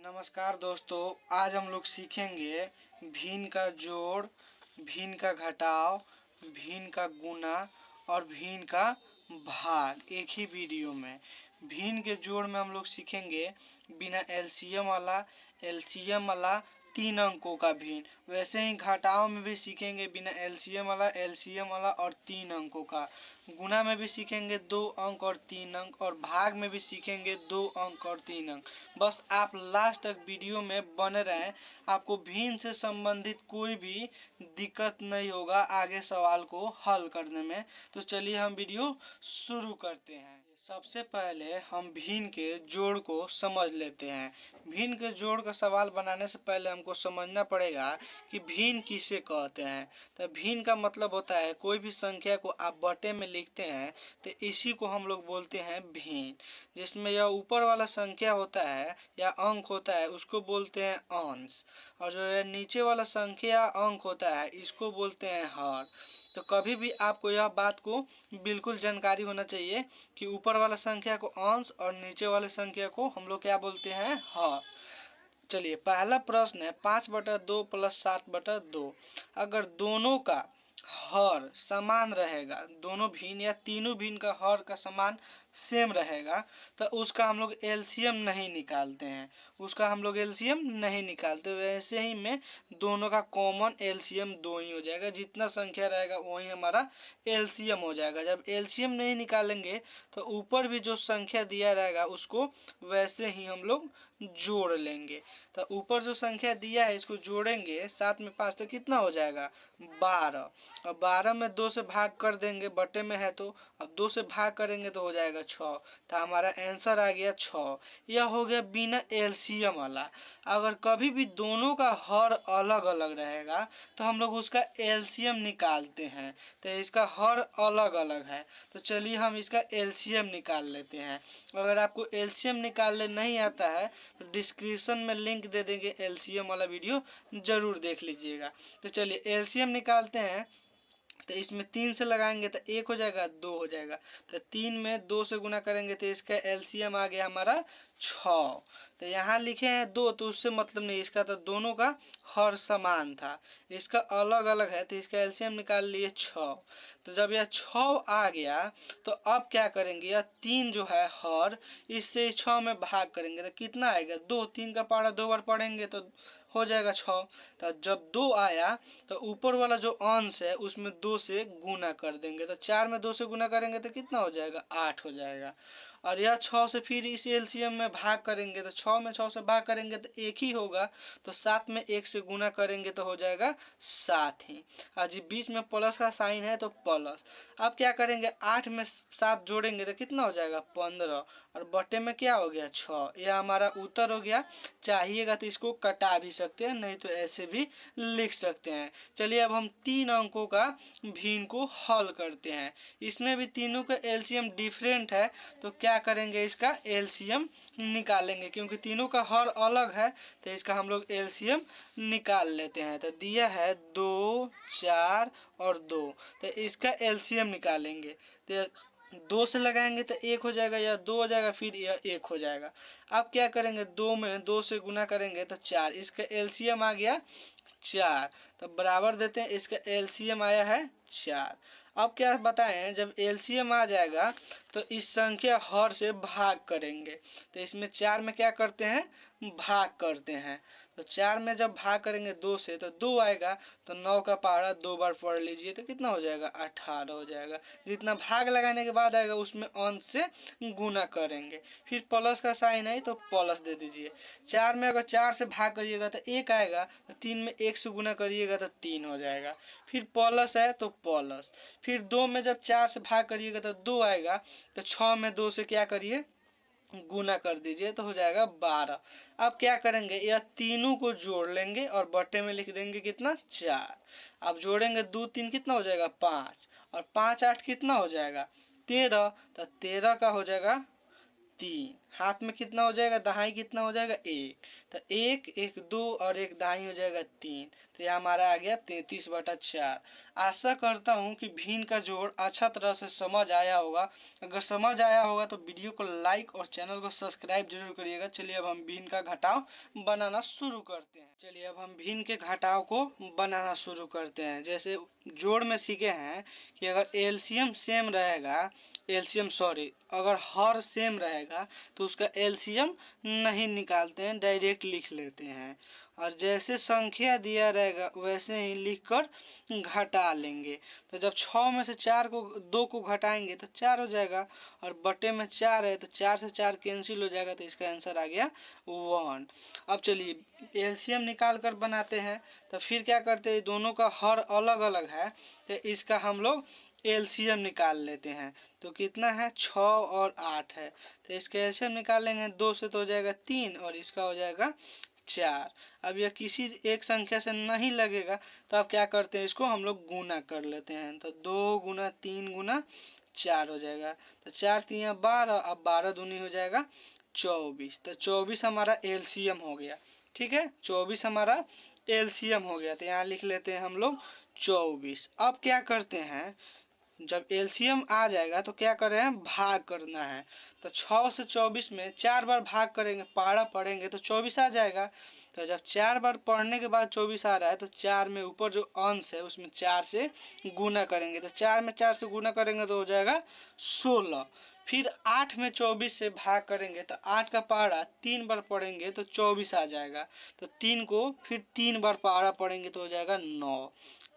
नमस्कार दोस्तों, आज हम लोग सीखेंगे भिन्न का जोड़, भिन्न का घटाव, भिन्न का गुणा और भिन्न का भाग एक ही वीडियो में। भिन्न के जोड़ में हम लोग सीखेंगे बिना एलसीएम वाला 3 अंकों का भिन्न। वैसे ही घटाव में भी सीखेंगे बिना एलसीएम वाला और 3 अंकों का। गुणा में भी सीखेंगे 2 अंक और 3 अंक, और भाग में भी सीखेंगे 2 अंक और 3 अंक। बस आप लास्ट तक वीडियो में बने रहें, आपको भिन्न से संबंधित कोई भी दिक्कत नहीं होगा आगे सवाल को हल करने में। तो चलिए हम वीडियो शुरू करते हैं। सबसे पहले हम भिन्न के जोड़ को समझ लेते हैं। भिन्न के जोड़ का सवाल बनाने से पहले हमको समझना पड़ेगा कि भिन्न किसे कहते हैं। तो भिन्न का मतलब होता है कोई भी संख्या को आप बटे में लिखते हैं तो इसी को हम लोग बोलते हैं भिन्न। जिसमें यह ऊपर वाला संख्या होता है या अंक होता है उसको बोलते हैं अंश, और जो है नीचे वाला संख्या अंक होता है इसको बोलते हैं हर। तो कभी भी आपको यह बात को बिल्कुल जानकारी होना चाहिए कि ऊपर वाला संख्या को अंश और नीचे वाले संख्या को हम लोग क्या बोलते हैं, हर। चलिए पहला प्रश्न है 5/2 + 7/2। अगर दोनों का हर समान रहेगा, दोनों भिन्न या तीनों भिन्न का हर का समान सेम रहेगा, तो उसका हम लोग एलसीएम नहीं निकालते हैं। वैसे ही में दोनों का कॉमन एलसीएम 2 ही हो जाएगा। जितना संख्या रहेगा वही हमारा एलसीएम हो जाएगा। जब एलसीएम नहीं निकालेंगे तो ऊपर भी जो संख्या दिया रहेगा उसको वैसे ही हम लोग जोड़ लेंगे। तो ऊपर जो संख्या दिया है इसको जोड़ेंगे, 7 में 5 तो कितना हो जाएगा, 12। अब 12 में 2 से भाग कर देंगे, बटे में है तो अब 2 से भाग करेंगे तो हो जाएगा 6। तो हमारा आंसर आ गया 6। यह हो गया बिना एलसीएम वाला। अगर कभी भी दोनों का हर अलग अलग रहेगा तो हम लोग उसका एलसीएम निकालते हैं। तो इसका हर अलग अलग है, तो चलिए हम इसका एलसीएम निकाल लेते हैं। अगर आपको एलसीएम निकालने नहीं आता है तो डिस्क्रिप्शन में लिंक दे देंगे, एलसीएम वाला वीडियो जरूर देख लीजिएगा। तो चलिए एलसीएम निकालते हैं। तो इसमें 3 से लगाएंगे तो 1 हो जाएगा, 2 हो जाएगा। तो 3 में 2 से गुना करेंगे तो इसका एलसीएम आ गया हमारा 6। तो यहाँ लिखे हैं 2 तो उससे मतलब नहीं, इसका तो दोनों का हर समान था, इसका अलग अलग है तो इसका एलसीएम निकाल लिए 6। तो जब यह 6 आ गया तो अब क्या करेंगे, यह 3 जो है हर, इससे 6 में भाग करेंगे तो कितना आएगा, 2। 3 का पहाड़ा 2 बार पढ़ेंगे तो हो जाएगा 6। तो जब 2 आया तो ऊपर वाला जो अंश है उसमें 2 से गुना कर देंगे। तो 4 में 2 से गुना करेंगे तो कितना हो जाएगा, 8 हो जाएगा। और यह 6 से फिर इस एलसीएम में भाग करेंगे तो 6 में 6 से भाग करेंगे तो 1 ही होगा। तो 7 में 1 से गुना करेंगे तो हो जाएगा 7 ही। और जी बीच में प्लस का साइन है तो प्लस। अब क्या करेंगे, 8 में 7 जोड़ेंगे तो कितना हो जाएगा, 15। और बटे में क्या हो गया, 6। यह हमारा उत्तर हो गया। चाहिएगा तो इसको कटा भी सकते हैं, नहीं तो ऐसे भी लिख सकते हैं। चलिए अब हम 3 अंकों का भिन्न को हल करते हैं। इसमें भी तीनों का एलसीएम डिफरेंट है तो क्या करेंगे, इसका एलसीएम निकालेंगे। क्योंकि तीनों का हर अलग है तो इसका हम लोग एलसीएम निकाल लेते हैं। तो दिया है 2, 4 और 2, तो इसका एलसीएम निकालेंगे। तो 2 से लगाएंगे तो 1 हो जाएगा, या 2 हो जाएगा, फिर यह 1 हो जाएगा। अब क्या करेंगे, 2 में 2 से गुना करेंगे तो 4, इसका एलसीएम आ गया 4। तो बराबर देते हैं, इसका एलसीएम आया है 4। अब क्या बताएं, जब एलसीएम आ जाएगा तो इस संख्या हर से भाग करेंगे। तो इसमें 4 में क्या करते हैं, भाग करते हैं। तो 4 में जब भाग करेंगे 2 से तो 2 आएगा। तो 9 का पहाड़ा 2 बार पढ़ लीजिए तो कितना हो जाएगा, 18 हो जाएगा। जितना भाग लगाने के बाद आएगा उसमें अंश से गुना करेंगे, फिर प्लस का साइन है तो प्लस दे दीजिए। 4 में अगर 4 से भाग करिएगा तो 1 आएगा। तो 3 में 1 से गुना करिएगा तो 3 हो जाएगा, फिर प्लस है तो प्लस। फिर 2 में जब 4 से भाग करिएगा तो 2 आएगा। तो 6 में 2 से क्या करिए, गुना कर दीजिए तो हो जाएगा 12। अब क्या करेंगे, यह तीनों को जोड़ लेंगे और बटे में लिख देंगे कितना, 4। अब जोड़ेंगे 2 3 कितना हो जाएगा, 5। और 5 8 कितना हो जाएगा, 13। तो 13 का हो जाएगा 3। हाथ में कितना हो जाएगा, दहाई कितना हो जाएगा 1, तो 1 1 2 और 1 दहाई हो जाएगा 3। तो यह हमारा आ गया 33/4। आशा करता हूँ कि भिन्न का जोड़ अच्छा तरह से समझ आया होगा। अगर समझ आया होगा तो वीडियो को लाइक और चैनल को सब्सक्राइब जरूर करिएगा। चलिए अब हम भिन्न का घटाव बनाना शुरू करते हैं। चलिए अब हम भिन्न के घटाव को बनाना शुरू करते हैं। जैसे जोड़ में सीखे हैं कि अगर एलसीएम सेम रहेगा, अगर हर सेम रहेगा तो उसका एलसीएम नहीं निकालते हैं, डायरेक्ट लिख लेते हैं। और जैसे संख्या दिया रहेगा वैसे ही लिखकर घटा लेंगे। तो जब 6 में से 2 को घटाएंगे तो 4 हो जाएगा, और बटे में 4 है तो 4 से 4 कैंसिल हो जाएगा, तो इसका आंसर आ गया 1। अब चलिए एलसीएम निकाल कर बनाते हैं। तो फिर क्या करते हैं, दोनों का हर अलग अलग है तो इसका हम लोग एलसीएम निकाल लेते हैं। तो कितना है, 6 और 8 है, तो इसका एलसीएम निकाल लेंगे। 2 से तो हो जाएगा 3 और इसका हो जाएगा 4। अब यह किसी एक संख्या से नहीं लगेगा तो अब क्या करते हैं, इसको हम लोग गुना कर लेते हैं। तो 2 गुना 3 गुना 4 हो जाएगा। तो 4 3 12, अब 12 दूनी हो जाएगा 24। तो 24 हमारा एलसीएम हो गया। ठीक है, 24 हमारा एलसीएम हो गया। तो यहाँ लिख लेते हैं हम लोग 24। अब क्या करते हैं, जब एलसीएम आ जाएगा तो क्या कर रहे हैं, भाग करना है। तो 6 से 24 में 4 बार भाग करेंगे, पारा पढ़ेंगे तो 24 आ जाएगा। तो जब 4 बार पढ़ने के बाद 24 आ रहा है तो 4 में ऊपर जो अंश है उसमें 4 से गुना करेंगे। तो 4 में 4 से गुना करेंगे तो हो जाएगा 16। फिर 8 में 24 से भाग करेंगे तो 8 का पारा 3 बार पढ़ेंगे तो 24 आ जाएगा। तो 3 को फिर 3 बार पारा पढ़ेंगे तो हो जाएगा 9।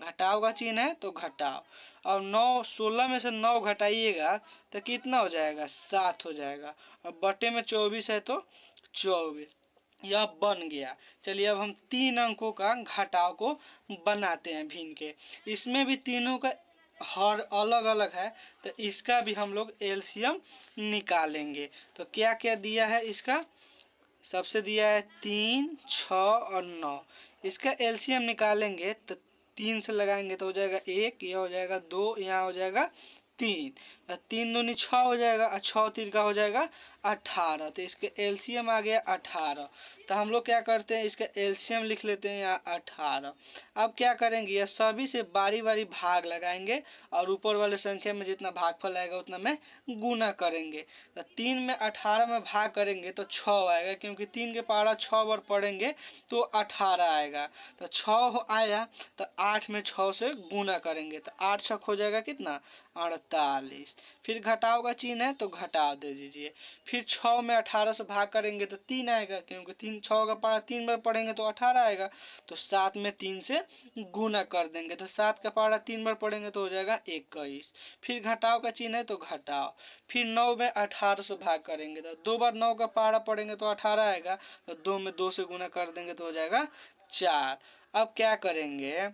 घटाव का चिन्ह है तो घटाव। और 9 16 में से 9 घटाइएगा तो कितना हो जाएगा, 7 हो जाएगा। और बटे में 24 है तो 24। यह बन गया। चलिए अब हम 3 अंकों का घटाव को बनाते हैं भिन्न के। इसमें भी तीनों का हर अलग अलग है तो इसका भी हम लोग एलसीएम निकालेंगे। तो क्या क्या दिया है इसका, सबसे दिया है 3 6 और 9। इसका एलसीएम निकालेंगे तो 3 से लगाएंगे तो हो जाएगा 1, यह हो जाएगा 2, यहाँ हो जाएगा 3। 3 दूनी 6 हो जाएगा और 6 3 का हो जाएगा 18। तो इसके एलसीएम आ गया 18। तो हम लोग क्या करते हैं, इसका एलसीएम लिख लेते हैं यहाँ 18। अब क्या करेंगे, यह सभी से बारी बारी भाग लगाएंगे और ऊपर वाले संख्या में जितना भागफल आएगा उतना में गुना करेंगे। तो 3 में 18 में भाग करेंगे तो 6 आएगा, क्योंकि 3 के पारा 6 बार पढ़ेंगे तो 18 आएगा। तो 6 आया तो 8 में 6 से गुना करेंगे तो 8 6 हो जाएगा कितना, 48। फिर घटाव का चिन्ह है तो घटाव दे दीजिए। फिर 6 में 18 से भाग करेंगे तो 3 आएगा, क्योंकि 6 का पारा 3 बार पढ़ेंगे तो 18 आएगा। तो 7 में 3 से गुना कर देंगे तो 7 का पारा 3 बार पढ़ेंगे तो हो जाएगा 21। फिर घटाव का चिन्ह है तो घटाव। फिर 9 में 18 से भाग करेंगे तो 2 बार 9 का पारा पढ़ेंगे तो 18 आएगा। तो 2 में 2 से गुना कर देंगे तो हो जाएगा 4। अब क्या करेंगे,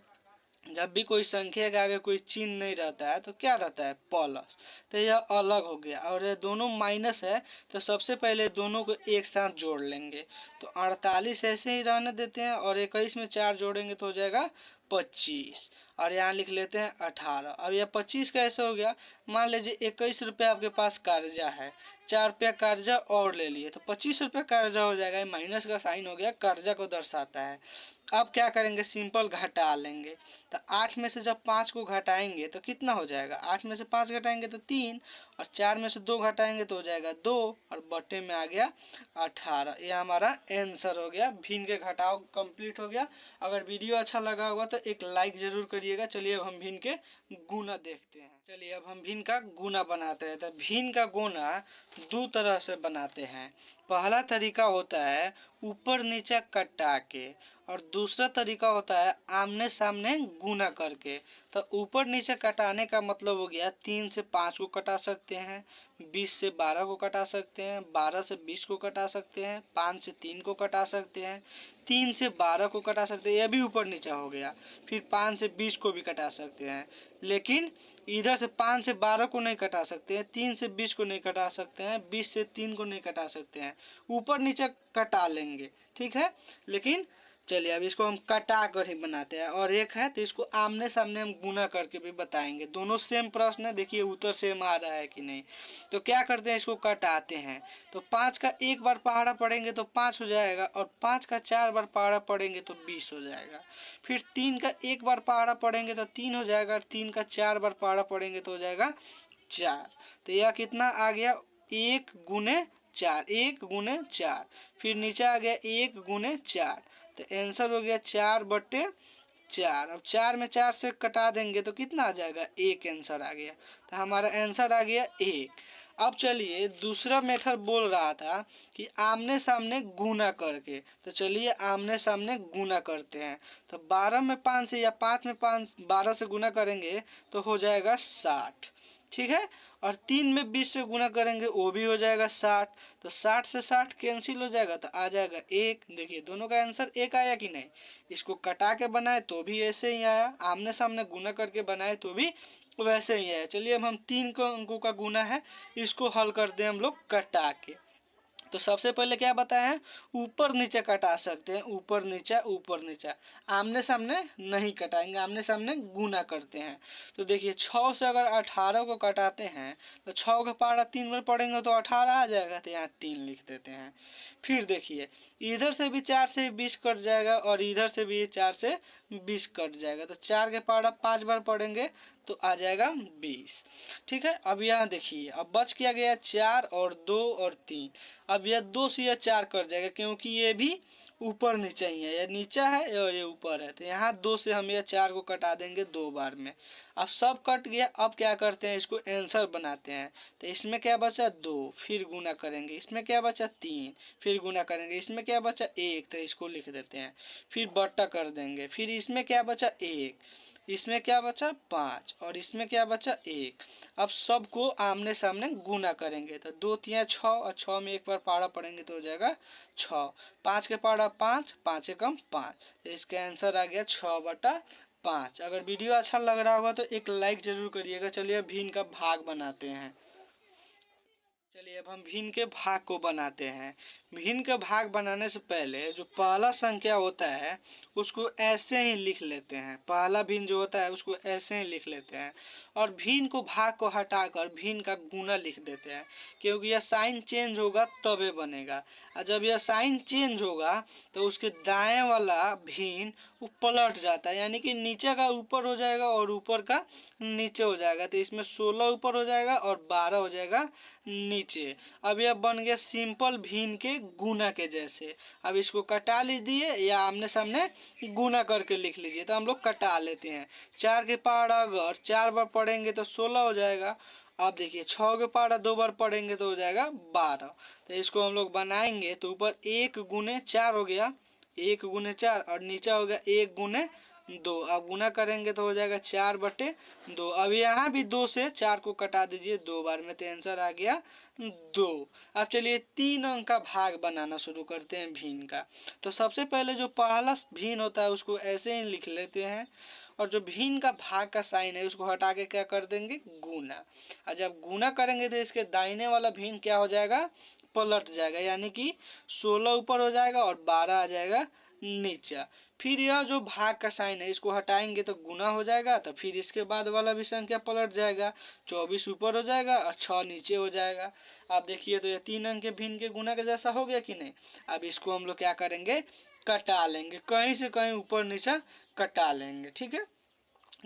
जब भी कोई संख्या के आगे कोई चिन्ह नहीं रहता है तो क्या रहता है, प्लस। तो यह अलग हो गया। और ये दोनों माइनस है तो सबसे पहले दोनों को एक साथ जोड़ लेंगे। तो 48 ऐसे ही रहने देते हैं और 21 में 4 जोड़ेंगे तो हो जाएगा 25। और यहाँ लिख लेते हैं 18। अब यह 25 कैसे हो गया, मान लीजिए 21 रुपये आपके पास कर्जा है, 4 रुपया कर्जा और ले लिए तो 25 रुपये कर्जा हो जाएगा। माइनस का साइन हो गया, कर्जा को दर्शाता है। अब क्या करेंगे, सिंपल घटा लेंगे। तो 8 में से जब 5 को घटाएंगे तो कितना हो जाएगा, 8 में से 5 घटाएंगे तो 3, और 4 में से 2 घटाएंगे तो हो जाएगा 2, और बटे में आ गया 18। यह हमारा आंसर हो गया। भिन्न के घटाव कंप्लीट हो गया। अगर वीडियो अच्छा लगा होगा तो एक लाइक जरूर करिएगा। चलिए अब हम भिन्न के गुना देखते हैं। चलिए अब हम भिन्न का गुना बनाते हैं। तो भिन्न का गुना दो तरह से बनाते हैं। पहला तरीका होता है ऊपर नीचे कटा के, और दूसरा तरीका होता है आमने सामने गुना करके। तो ऊपर नीचे कटाने का मतलब हो गया 3 से 5 को कटा सकते हैं, 20 से 12 को कटा सकते हैं, 12 से 20 को कटा सकते हैं, 5 से 3 को कटा सकते हैं, 3 से 12 को कटा सकते हैं, यह भी ऊपर नीचे हो गया। फिर 5 से 20 को भी कटा सकते हैं, लेकिन इधर से 5 से 12 को नहीं कटा सकते हैं, 3 से 20 को नहीं कटा सकते हैं, 20 से 3 को नहीं कटा सकते हैं। ऊपर नीचे कटा लेंगे, ठीक है, लेकिन चलिए अब इसको हम कटा कर ही बनाते हैं, और एक है तो इसको आमने सामने हम गुना करके भी बताएंगे। दोनों सेम प्रश्न है, देखिए उत्तर सेम आ रहा है कि नहीं। तो क्या करते हैं, इसको कटाते हैं। तो 5 का एक बार पहाड़ा पढ़ेंगे तो 5 हो जाएगा, और 5 का 4 बार पहाड़ा पढ़ेंगे तो 20 हो जाएगा। फिर 3 का एक बार पहाड़ा पढ़ेंगे तो 3 हो जाएगा, और 3 का 4 बार पहाड़ा पढ़ेंगे तो हो जाएगा 4। तो यह कितना आ गया, 1 गुने 4, 1 गुने 4। फिर नीचे आ गया 1 गुने 4, तो आंसर हो गया 4/4। अब 4 में 4 से कटा देंगे तो कितना आ जाएगा, 1 आंसर आ गया। तो हमारा आंसर आ गया 1। अब चलिए दूसरा मेथड बोल रहा था कि आमने सामने गुना करके, तो चलिए आमने सामने गुना करते हैं। तो 12 में 5 से या 5 में 5 12 से गुना करेंगे तो हो जाएगा 60, ठीक है। और 3 में 20 से गुना करेंगे वो भी हो जाएगा 60। तो 60 से 60 कैंसिल हो जाएगा तो आ जाएगा 1। देखिए दोनों का आंसर 1 आया कि नहीं। इसको कटा के बनाए तो भी ऐसे ही आया, आमने सामने गुना करके बनाए तो भी वैसे ही आया। चलिए अब हम 3 अंकों का गुना है, इसको हल करते हैं हम लोग कटा के। तो सबसे पहले क्या बताया है, ऊपर नीचे कटा सकते हैं, ऊपर नीचा ऊपर नीचा। आमने सामने नहीं कटाएंगे, आमने सामने गुना करते हैं। तो देखिए 6 से अगर 18 को कटाते हैं तो 6 का पहाड़ा 3 बार पढ़ेंगे तो 18 आ जाएगा, तो यहाँ 3 लिख देते हैं। फिर देखिए इधर से भी 4 से 20 कट जाएगा, और इधर से भी 4 से 20 कट जाएगा, तो 4 के पहाड़ा 5 बार पढ़ेंगे तो आ जाएगा 20, ठीक है। अब यहाँ देखिए अब बच क्या गया 4 और 2 और 3। अब यह 2 से यह 4 कट जाएगा, क्योंकि ये भी ऊपर नीचे ही है, यह नीचा है और ये ऊपर है, तो यहाँ 2 से हम यह 4 को कटा देंगे 2 बार में। अब सब कट गया, अब क्या करते हैं, इसको आंसर बनाते हैं। तो इसमें क्या बचा 2, फिर गुना करेंगे, इसमें क्या बचा 3, फिर गुना करेंगे, इसमें क्या बचा 1, तो इसको लिख देते हैं। फिर बट्टा कर देंगे, फिर इसमें क्या बचा 1, इसमें क्या बचा 5, और इसमें क्या बचा 1। अब सबको आमने सामने गुना करेंगे, तो 2 3 6, और 6 में एक बार पहाड़ा पढ़ेंगे तो हो जाएगा 6। 5 के पहाड़ा 5, 5 एकम 5, तो इसका आंसर आ गया 6/5। अगर वीडियो अच्छा लग रहा होगा तो एक लाइक जरूर करिएगा। चलिए भिन्न का भाग बनाते हैं। चलिए अब हम भिन्न के भाग को बनाते हैं। भिन्न का भाग बनाने से पहले जो पहला संख्या होता है उसको ऐसे ही लिख लेते हैं, पहला भिन्न जो होता है उसको ऐसे ही लिख लेते हैं, और भिन्न को भाग को हटाकर भिन्न का गुना लिख देते हैं, क्योंकि यह साइन चेंज होगा तबे बनेगा। और जब यह साइन चेंज होगा तो उसके दाएं वाला भिन्न वो पलट जाता है, यानी कि नीचे का ऊपर हो जाएगा और ऊपर का नीचे हो जाएगा। तो इसमें 16 ऊपर हो जाएगा और 12 हो जाएगा नीचे। अब यह बन गया सिंपल भिन्न के गुना के जैसे। अब इसको कटा लीजिए या आमने सामने गुना करके लिख लीजिए। तो हम लोग कटा लेते हैं। 4 के पहाड़ा अगर 4 बार पढ़ेंगे तो 16 हो जाएगा। अब देखिए 6 के पहाड़ा 2 बार पढ़ेंगे तो हो जाएगा 12। तो इसको हम लोग बनाएंगे तो ऊपर 1 गुने 4 हो गया, 1 गुने 4, और नीचे हो गया 1 गुने 2। अब गुना करेंगे तो हो जाएगा 4/2। अब यहाँ भी 2 से 4 को कटा दीजिए 2 बार में, तो आंसर आ गया 2। अब चलिए 3 अंक का भाग बनाना शुरू करते हैं भिन्न का। तो सबसे पहले जो पहला भिन्न होता है उसको ऐसे ही लिख लेते हैं, और जो भिन्न का भाग का साइन है उसको हटा के क्या कर देंगे, गुना। और जब गुना करेंगे तो इसके दाहिने वाला भिन्न क्या हो जाएगा, पलट जाएगा, यानी कि 16 ऊपर हो जाएगा और 12 आ जाएगा नीचे। फिर यह जो भाग का साइन है इसको हटाएंगे तो गुना हो जाएगा, तो फिर इसके बाद वाला भी संख्या पलट जाएगा, 24 ऊपर हो जाएगा और 6 नीचे हो जाएगा। आप देखिए तो ये 3 अंक के भिन्न के गुना के जैसा हो गया कि नहीं। अब इसको हम लोग क्या करेंगे, कटा लेंगे, कहीं से कहीं ऊपर नीचे कटा लेंगे, ठीक है।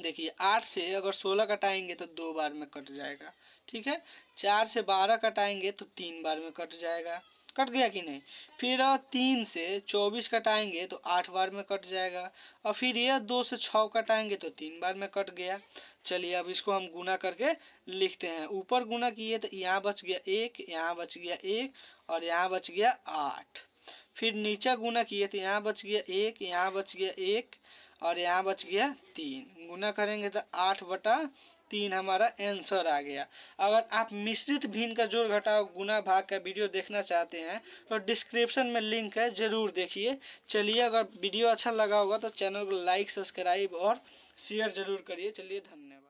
देखिए 8 से अगर 16 कटाएंगे तो 2 बार में कट जाएगा, ठीक है। 4 से 12 कटाएंगे तो 3 बार में कट जाएगा, कट गया कि नहीं। फिर 3 से 24 कटाएंगे तो 8 बार में कट जाएगा, और फिर यह 2 से 6 कटाएंगे तो 3 बार में कट गया। चलिए अब इसको हम गुना करके लिखते हैं। ऊपर गुना किए तो यहाँ बच गया 1, यहाँ बच गया 1, और यहाँ बच गया 8। फिर नीचे गुना किए तो यहाँ बच गया 1, यहाँ बच गया 1, और यहाँ बच गया 3। गुना करेंगे तो 8/3 हमारा आंसर आ गया। अगर आप मिश्रित भिन्न का जोड़ घटाव गुना भाग का वीडियो देखना चाहते हैं तो डिस्क्रिप्शन में लिंक है, ज़रूर देखिए। चलिए अगर वीडियो अच्छा लगा होगा तो चैनल को लाइक, सब्सक्राइब और शेयर ज़रूर करिए। चलिए धन्यवाद।